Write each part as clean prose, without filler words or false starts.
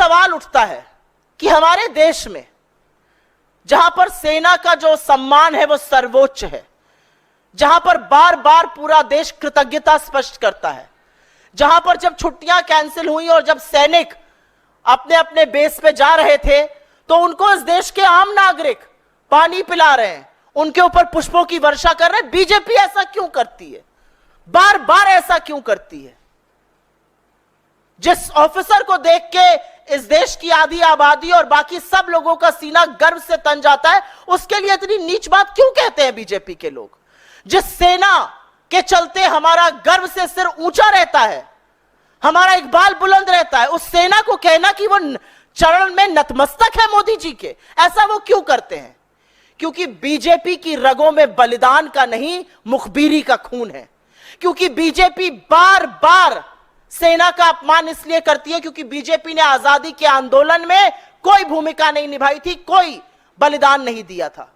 सवाल उठता है कि हमारे देश में जहां पर सेना का जो सम्मान है वो सर्वोच्च है, जहां पर बार बार पूरा देश कृतज्ञता स्पष्ट करता है, जहां पर जब छुट्टियां कैंसिल हुई और जब सैनिक अपने अपने बेस पे जा रहे थे तो उनको इस देश के आम नागरिक पानी पिला रहे हैं, उनके ऊपर पुष्पों की वर्षा कर रहे हैं। बीजेपी ऐसा क्यों करती है? बार बार ऐसा क्यों करती है? जिस ऑफिसर को देख के इस देश की आधी आबादी और बाकी सब लोगों का सीना गर्व से तन जाता है, उसके लिए इतनी नीच बात क्यों कहते हैं बीजेपी के लोग? जिस सेना के चलते हमारा गर्व से सिर ऊंचा रहता है, हमारा इकबाल बुलंद रहता है, उस सेना को कहना कि वो चरण में नतमस्तक है मोदी जी के, ऐसा वो क्यों करते हैं? क्योंकि बीजेपी की रगों में बलिदान का नहीं, मुखबिरी का खून है। क्योंकि बीजेपी बार बार सेना का अपमान इसलिए करती है क्योंकि बीजेपी ने आजादी के आंदोलन में कोई भूमिका नहीं निभाई थी, कोई बलिदान नहीं दिया था।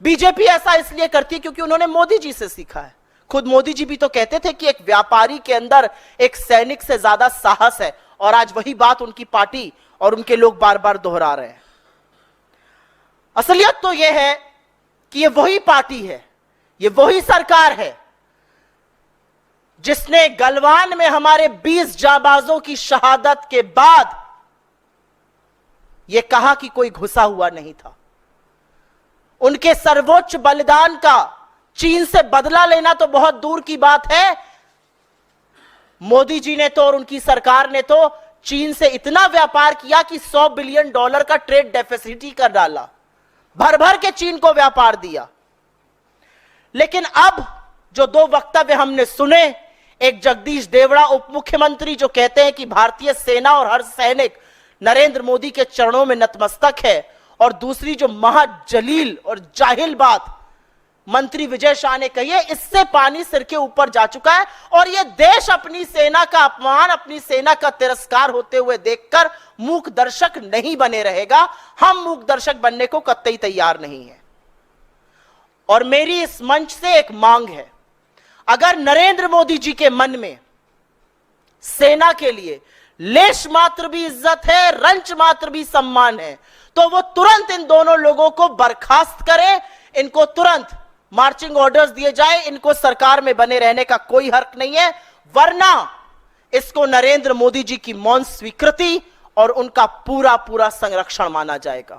बीजेपी ऐसा इसलिए करती है क्योंकि उन्होंने मोदी जी से सीखा है। खुद मोदी जी भी तो कहते थे कि एक व्यापारी के अंदर एक सैनिक से ज्यादा साहस है, और आज वही बात उनकी पार्टी और उनके लोग बार बार दोहरा रहे हैं। असलियत तो यह है कि ये वही पार्टी है, ये वही सरकार है जिसने गलवान में हमारे 20 जांबाजों की शहादत के बाद यह कहा कि कोई घुसा हुआ नहीं था। उनके सर्वोच्च बलिदान का चीन से बदला लेना तो बहुत दूर की बात है। मोदी जी ने तो और उनकी सरकार ने तो चीन से इतना व्यापार किया कि $100 बिलियन का ट्रेड डेफिसिट कर डाला, भर भर के चीन को व्यापार दिया। लेकिन अब जो दो वक्तव्य हमने सुने, एक जगदीश देवड़ा उप मुख्यमंत्री जो कहते हैं कि भारतीय सेना और हर सैनिक नरेंद्र मोदी के चरणों में नतमस्तक है, और दूसरी जो महाजलील और जाहिल बात मंत्री विजय शाह ने कही है, इससे पानी सिर के ऊपर जा चुका है। और यह देश अपनी सेना का अपमान, अपनी सेना का तिरस्कार होते हुए देखकर मूक दर्शक नहीं बने रहेगा। हम मूक दर्शक बनने को कतई तैयार नहीं है। और मेरी इस मंच से एक मांग है, अगर नरेंद्र मोदी जी के मन में सेना के लिए लेश मात्र भी इज्जत है, रंच मात्र भी सम्मान है, तो वो तुरंत इन दोनों लोगों को बर्खास्त करें, इनको तुरंत मार्चिंग ऑर्डर्स दिए जाए, इनको सरकार में बने रहने का कोई हक नहीं है, वरना इसको नरेंद्र मोदी जी की मौन स्वीकृति और उनका पूरा पूरा संरक्षण माना जाएगा।